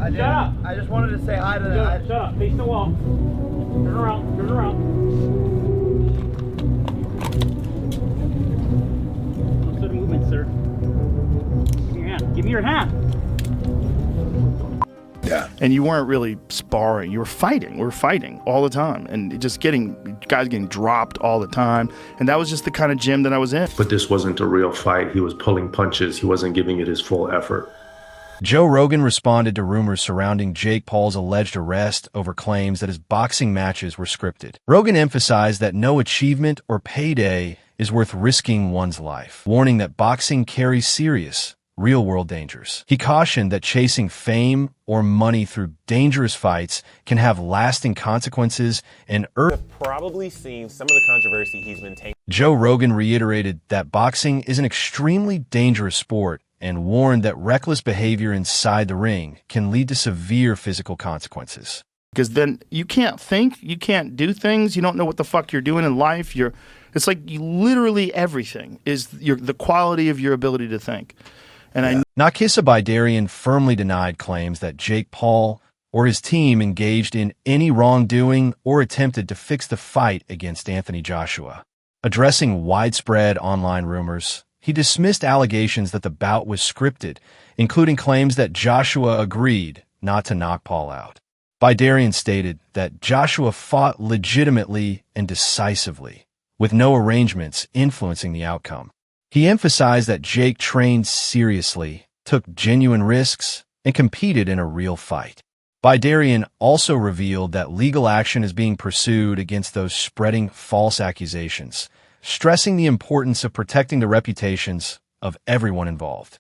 I did. Shut up. I just wanted to say hi to them. Shut up. Face the wall. Turn around. Turn around. No sudden movement, sir. Give me your hand. Give me your hand. Yeah. And you weren't really sparring. You were fighting. We were fighting all the time. And just guys getting dropped all the time. And that was just the kind of gym that I was in. But this wasn't a real fight. He was pulling punches. He wasn't giving it his full effort. Joe Rogan responded to rumors surrounding Jake Paul's alleged arrest over claims that his boxing matches were scripted. Rogan emphasized that no achievement or payday is worth risking one's life, warning that boxing carries serious, real-world dangers. He cautioned that chasing fame or money through dangerous fights can have lasting consequences and have probably seen some of the controversy he's been taking. Joe Rogan reiterated that boxing is an extremely dangerous sport and warned that reckless behavior inside the ring can lead to severe physical consequences. Because then you can't think, you can't do things, you don't know what the fuck you're doing in life. It's like literally everything is the quality of your ability to think. And Nakisa Bidarian firmly denied claims that Jake Paul or his team engaged in any wrongdoing or attempted to fix the fight against Anthony Joshua. Addressing widespread online rumors, he dismissed allegations that the bout was scripted, including claims that Joshua agreed not to knock Paul out. Bidarian stated that Joshua fought legitimately and decisively, with no arrangements influencing the outcome. He emphasized that Jake trained seriously, took genuine risks, and competed in a real fight. Bidarian also revealed that legal action is being pursued against those spreading false accusations, stressing the importance of protecting the reputations of everyone involved.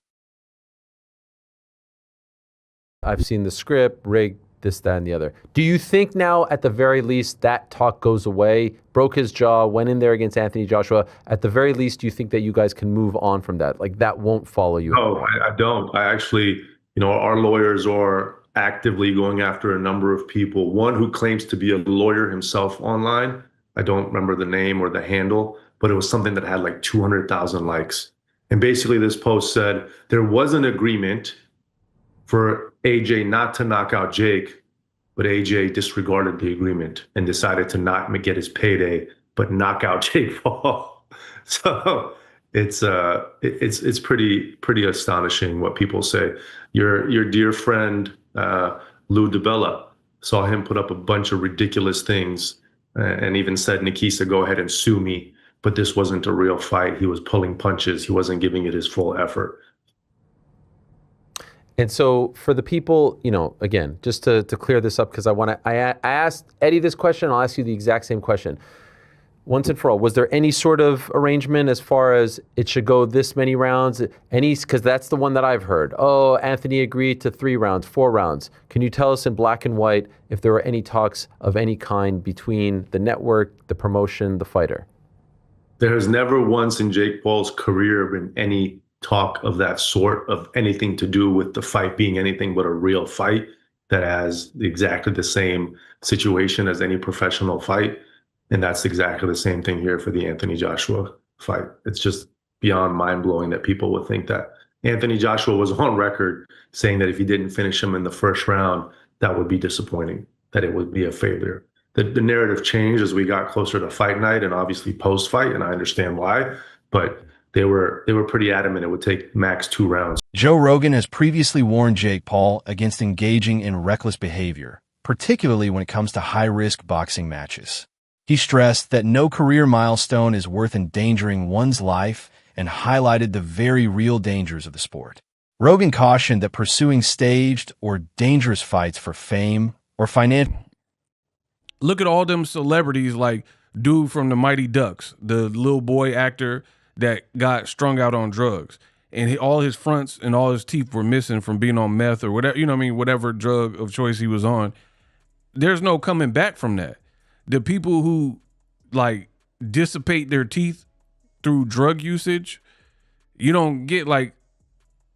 I've seen the script, rigged, this, that, and the other. Do you think now, at the very least, that talk goes away? Broke his jaw, went in there against Anthony Joshua. At the very least, do you think that you guys can move on from that? Like, that won't follow you? No, I don't. I actually, our lawyers are actively going after a number of people. One who claims to be a lawyer himself online. I don't remember the name or the handle, but it was something that had like 200,000 likes. And basically this post said there was an agreement for AJ not to knock out Jake, but AJ disregarded the agreement and decided to not get his payday, but knock out Jake Paul. So it's pretty astonishing what people say. Your dear friend Lou DiBella, saw him put up a bunch of ridiculous things and even said, Nikisa, go ahead and sue me. But this wasn't a real fight. He was pulling punches. He wasn't giving it his full effort. And so for the people, again, just to clear this up, because I asked Eddie this question, I'll ask you the exact same question. Once and for all, was there any sort of arrangement as far as it should go this many rounds? Because that's the one that I've heard. Oh, Anthony agreed to 3 rounds, 4 rounds. Can you tell us in black and white if there were any talks of any kind between the network, the promotion, the fighter? There has never once in Jake Paul's career been any talk of that sort, of anything to do with the fight being anything but a real fight that has exactly the same situation as any professional fight. And that's exactly the same thing here for the Anthony Joshua fight. It's just beyond mind-blowing that people would think that. Anthony Joshua was on record saying that if he didn't finish him in the first round, that would be disappointing, that it would be a failure. The narrative changed as we got closer to fight night and obviously post-fight, and I understand why, but they were pretty adamant it would take max 2 rounds. Joe Rogan has previously warned Jake Paul against engaging in reckless behavior, particularly when it comes to high-risk boxing matches. He stressed that no career milestone is worth endangering one's life and highlighted the very real dangers of the sport. Rogan cautioned that pursuing staged or dangerous fights for fame or financial... Look at all them celebrities like dude from the Mighty Ducks, the little boy actor that got strung out on drugs. And all his fronts and all his teeth were missing from being on meth or whatever, whatever drug of choice he was on. There's no coming back from that. The people who like dissipate their teeth through drug usage, you don't get like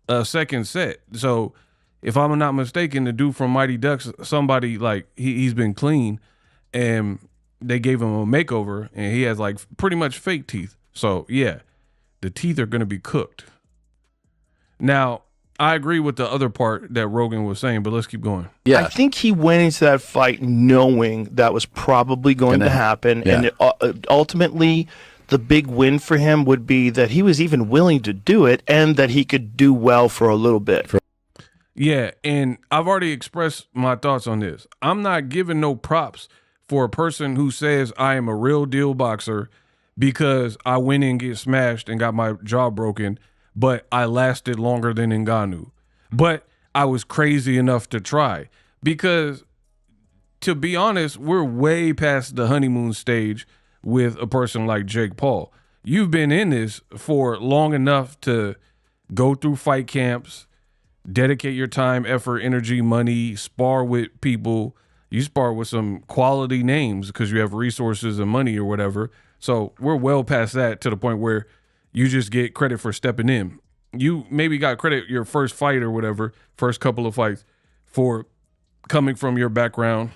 a second set. So if I'm not mistaken, the dude from Mighty Ducks, somebody like he's been clean and they gave him a makeover and he has like pretty much fake teeth. So yeah, the teeth are going to be cooked. Now, I agree with the other part that Rogan was saying, but let's keep going. I think he went into that fight knowing that was probably going to happen. Yeah. And ultimately, the big win for him would be that he was even willing to do it and that he could do well for a little bit. Yeah, and I've already expressed my thoughts on this. I'm not giving no props for a person who says I am a real deal boxer because I went in and get smashed and got my jaw broken, but I lasted longer than Ngannou. But I was crazy enough to try. Because, to be honest, we're way past the honeymoon stage with a person like Jake Paul. You've been in this for long enough to go through fight camps, dedicate your time, effort, energy, money, spar with people. You spar with some quality names because you have resources and money or whatever. So we're well past that to the point where you just get credit for stepping in. You maybe got credit your first fight or whatever, first couple of fights, for coming from your background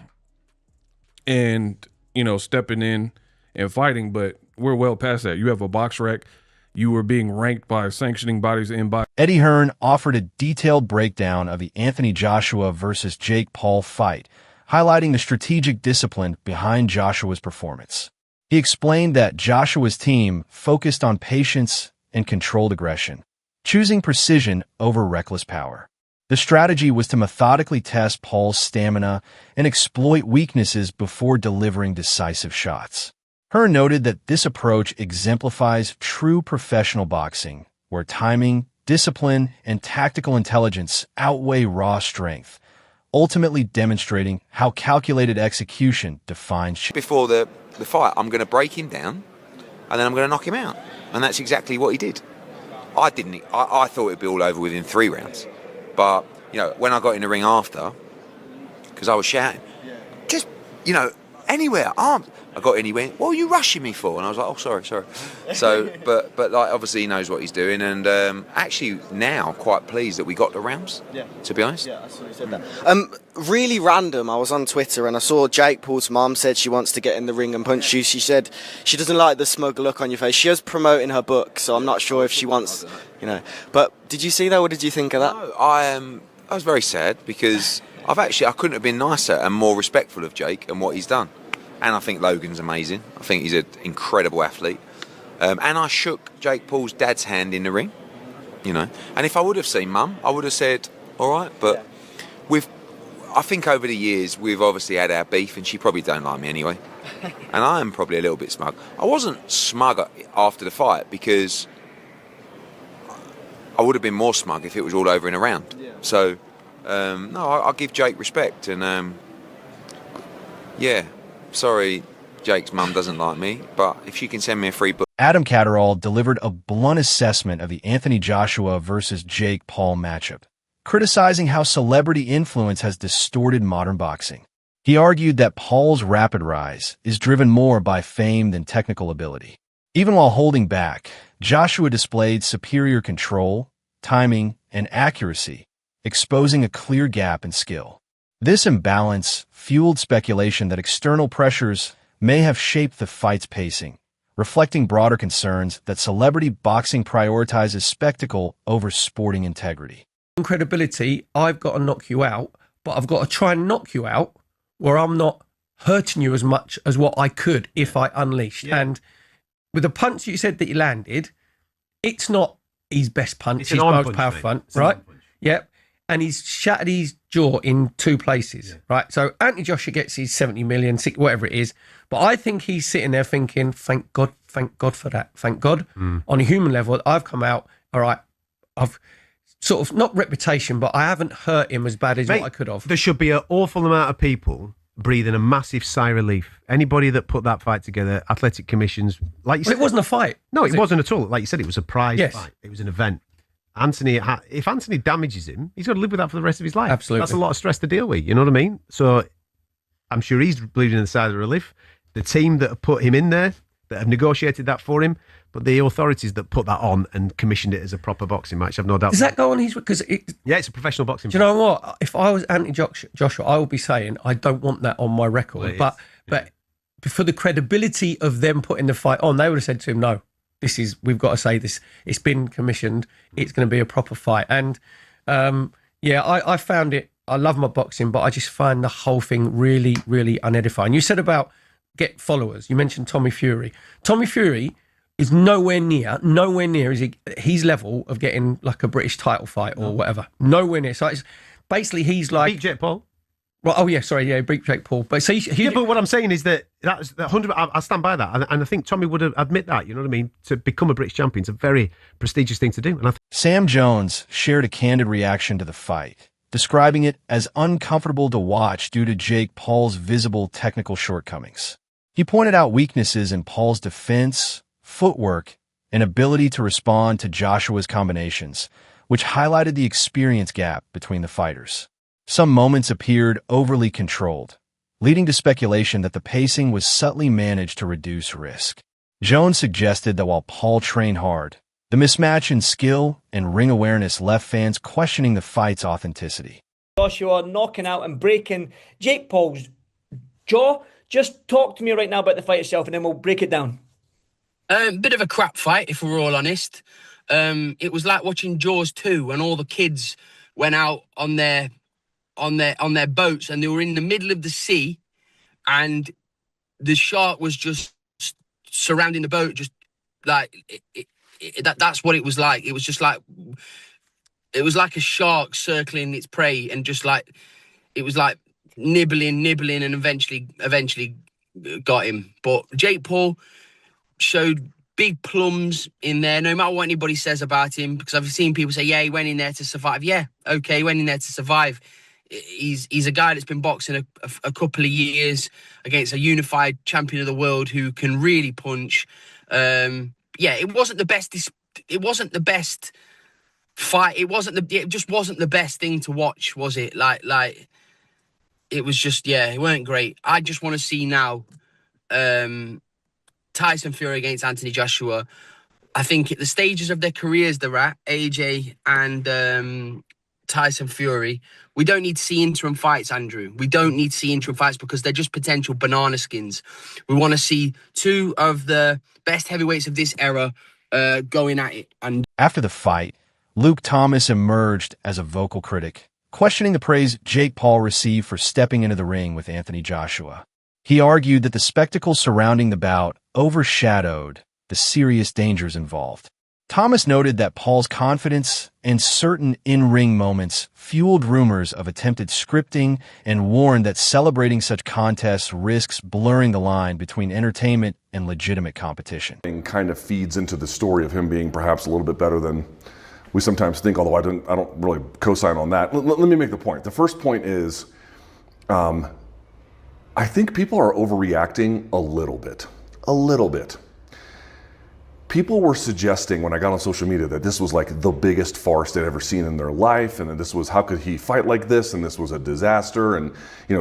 and, you know, stepping in and fighting, but we're well past that. You have a box rec. You were being ranked by sanctioning bodies in box. Eddie Hearn offered a detailed breakdown of the Anthony Joshua versus Jake Paul fight, highlighting the strategic discipline behind Joshua's performance. He explained that Joshua's team focused on patience and controlled aggression, choosing precision over reckless power. The strategy was to methodically test Paul's stamina and exploit weaknesses before delivering decisive shots. Hearn noted that this approach exemplifies true professional boxing, where timing, discipline, and tactical intelligence outweigh raw strength, ultimately demonstrating how calculated execution defines. Before the fight, I'm going to break him down, and then I'm going to knock him out. And that's exactly what he did. I thought it'd be all over within 3 rounds. But, you know, when I got in the ring after, because I was shouting, just, you know, anywhere, arms. I got in, he went, what are you rushing me for? And I was like, oh, sorry. So, but like, obviously he knows what he's doing, and actually now quite pleased that we got the rounds, to be honest. Yeah, I saw you said that. Really random, I was on Twitter and I saw Jake Paul's mum said she wants to get in the ring and punch you. She said she doesn't like the smug look on your face. She is promoting her book, so I'm not sure if she wants, you know. But did you see that? What did you think of that? No, I was very sad because I couldn't have been nicer and more respectful of Jake and what he's done. And I think Logan's amazing. I think he's an incredible athlete. And I shook Jake Paul's dad's hand in the ring, you know. And if I would have seen Mum, I would have said, all right. But I think over the years, we've obviously had our beef, and she probably don't like me anyway. And I am probably a little bit smug. I wasn't smug after the fight because I would have been more smug if it was all over in a round. Yeah. So, no, I give Jake respect. And, yeah. Sorry, Jake's mum doesn't like me, but if she can send me a free book. Adam Catterall delivered a blunt assessment of the Anthony Joshua versus Jake Paul matchup, criticizing how celebrity influence has distorted modern boxing. He argued that Paul's rapid rise is driven more by fame than technical ability. Even while holding back, Joshua displayed superior control, timing, and accuracy, exposing a clear gap in skill. This imbalance fueled speculation that external pressures may have shaped the fight's pacing, reflecting broader concerns that celebrity boxing prioritizes spectacle over sporting integrity. Credibility, I've got to knock you out, but I've got to try and knock you out where I'm not hurting you as much as what I could if I unleashed. Yeah. And with the punch you said that he landed, it's not his best punch, it's his most powerful punch, right? Yep. And he's shattered his jaw in 2 places, right? So Anthony Joshua gets his 70 million, whatever it is. But I think he's sitting there thinking, thank God for that. Thank God. On a human level, I've come out, all right, I've sort of, not reputation, but I haven't hurt him as bad as what I could have. There should be an awful amount of people breathing a massive sigh of relief. Anybody that put that fight together, athletic commissions, like you said. It wasn't a fight. No, it wasn't at all. Like you said, it was a prize fight. It was an event. If Anthony damages him, he's got to live with that for the rest of his life. Absolutely. That's a lot of stress to deal with, you know what I mean? So I'm sure he's bleeding in the side of relief. The team that have put him in there, that have negotiated that for him, but the authorities that put that on and commissioned it as a proper boxing match, I've no doubt. Does that go on his... Yeah, it's a professional boxing match. Do you know what? If I was Anthony Joshua, I would be saying, I don't want that on my record. But for the credibility of them putting the fight on, they would have said to him, no. We've got to say this. It's been commissioned. It's going to be a proper fight. And Yeah, I found it. I love my boxing, but I just find the whole thing really, really unedifying. You said about get followers. You mentioned Tommy Fury. Tommy Fury is nowhere near his level of getting like a British title fight or whatever. Nowhere near. So it's basically he's like beat Jake Paul. Well, oh yeah, sorry, yeah, beat Jake Paul. But so but what I'm saying is that's 100. I stand by that, and I think Tommy would admit that. You know what I mean? To become a British champion is a very prestigious thing to do. And Sam Jones shared a candid reaction to the fight, describing it as uncomfortable to watch due to Jake Paul's visible technical shortcomings. He pointed out weaknesses in Paul's defense, footwork, and ability to respond to Joshua's combinations, which highlighted the experience gap between the fighters. Some moments appeared overly controlled, leading to speculation that the pacing was subtly managed to reduce risk. Jones suggested that while Paul trained hard, the mismatch in skill and ring awareness left fans questioning the fight's authenticity. Joshua knocking out and breaking Jake Paul's jaw. Just talk to me right now about the fight itself and then we'll break it down. Bit of a crap fight, if we're all honest. It was like watching Jaws 2 when all the kids went out on their boats and they were in the middle of the sea and the shark was just surrounding the boat, just like that's what it was like. It was just like it was like a shark circling its prey and just like it was like nibbling and eventually got him. But Jake Paul showed big plums in there, no matter what anybody says about him, because I've seen people say, yeah, he went in there to survive. Yeah, okay, he went in there to survive. He's a guy that's been boxing a couple of years against a unified champion of the world who can really punch. Yeah, it wasn't the best. It wasn't the best fight. It just wasn't the best thing to watch, was it? Like it was just, yeah, it weren't great. I just want to see now Tyson Fury against Anthony Joshua. I think at the stages of their careers they're at, AJ and Tyson Fury, we don't need to see interim fights, Andrew. We don't need to see interim fights because they're just potential banana skins. We want to see two of the best heavyweights of this era going at it. And after the fight, Luke Thomas emerged as a vocal critic, questioning the praise Jake Paul received for stepping into the ring with Anthony Joshua. He argued that the spectacle surrounding the bout overshadowed the serious dangers involved. Thomas noted that Paul's confidence and certain in-ring moments fueled rumors of attempted scripting and warned that celebrating such contests risks blurring the line between entertainment and legitimate competition. And kind of feeds into the story of him being perhaps a little bit better than we sometimes think, although I don't really co-sign on that. Let me make the point. The first point is, I think people are overreacting a little bit. People were suggesting when I got on social media that this was like the biggest farce they'd ever seen in their life, and that this was, how could he fight like this, and this was a disaster, and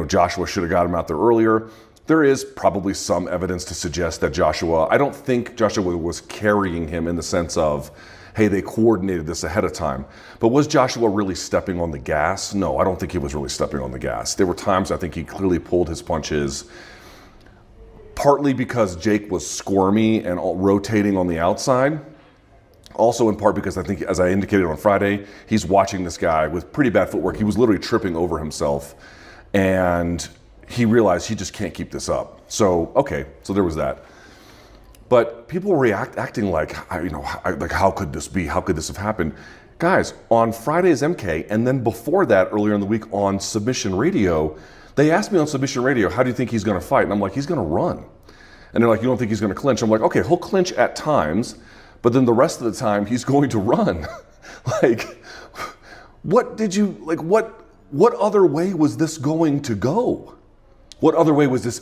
Joshua should have got him out there earlier. There is probably some evidence to suggest that I don't think Joshua was carrying him in the sense of, hey, they coordinated this ahead of time. But was Joshua really stepping on the gas? No, I don't think he was really stepping on the gas. There were times I think he clearly pulled his punches, partly because Jake was squirmy and rotating on the outside. Also in part because I think, as I indicated on Friday, he's watching this guy with pretty bad footwork. He was literally tripping over himself. And he realized he just can't keep this up. So, okay, so there was that. But people were acting like, how could this be? How could this have happened? Guys, on Friday's MK, and then before that, earlier in the week on Submission Radio, they asked me on Submission Radio, how do you think he's going to fight? And I'm like, he's going to run. And they're like, you don't think he's going to clinch? I'm like, okay, he'll clinch at times, but then the rest of the time he's going to run. What other way was this going to go? What other way was this?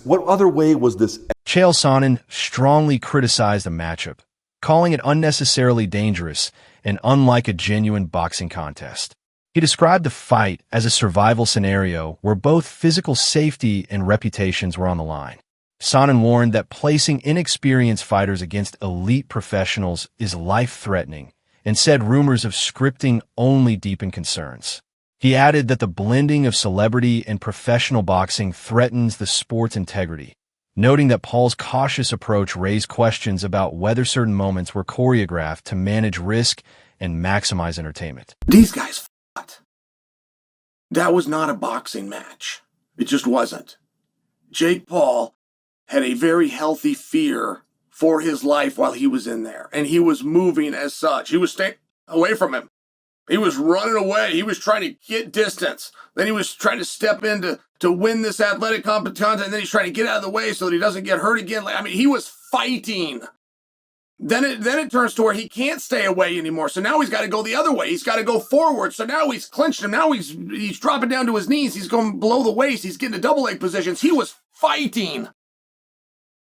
Chael Sonnen strongly criticized the matchup, calling it unnecessarily dangerous and unlike a genuine boxing contest. He described the fight as a survival scenario where both physical safety and reputations were on the line. Sonnen warned that placing inexperienced fighters against elite professionals is life-threatening and said rumors of scripting only deepen concerns. He added that the blending of celebrity and professional boxing threatens the sport's integrity, noting that Paul's cautious approach raised questions about whether certain moments were choreographed to manage risk and maximize entertainment. These guys That was not a boxing match. It just wasn't. Jake Paul had a very healthy fear for his life while he was in there, and he was moving as such. He was staying away from him. He was running away. He was trying to get distance. Then he was trying to step in to win this athletic competition, and then he's trying to get out of the way so that he doesn't get hurt again. I mean, he was fighting. Then it turns to where he can't stay away anymore. So now he's got to go the other way. He's got to go forward. So now he's clinched him. Now he's dropping down to his knees. He's going below the waist. He's getting to double leg positions. He was fighting.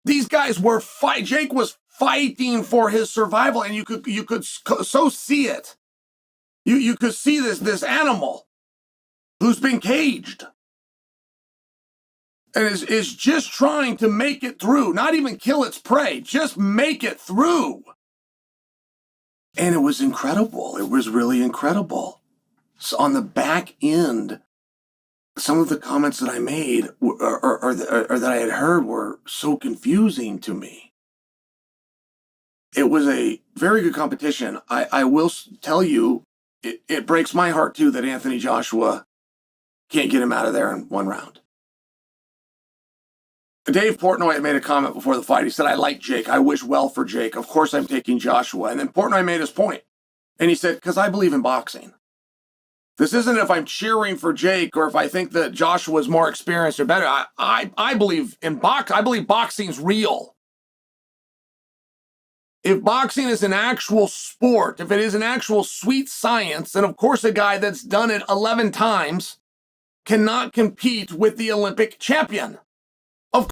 These guys were Jake was fighting for his survival, and you could so see it. You could see this animal who's been caged and is just trying to make it through, not even kill its prey, just make it through. And it was incredible. It was really incredible. So on the back end, some of the comments that I made or that I had heard were so confusing to me. It was a very good competition. I will tell you, it breaks my heart too that Anthony Joshua can't get him out of there in one round. Dave Portnoy had made a comment before the fight. He said, I like Jake. I wish well for Jake. Of course I'm taking Joshua. And then Portnoy made his point. And he said, because I believe in boxing. This isn't if I'm cheering for Jake or if I think that Joshua's more experienced or better. I believe in I believe boxing's real. If boxing is an actual sport, if it is an actual sweet science, then of course a guy that's done it 11 times cannot compete with the Olympic champion.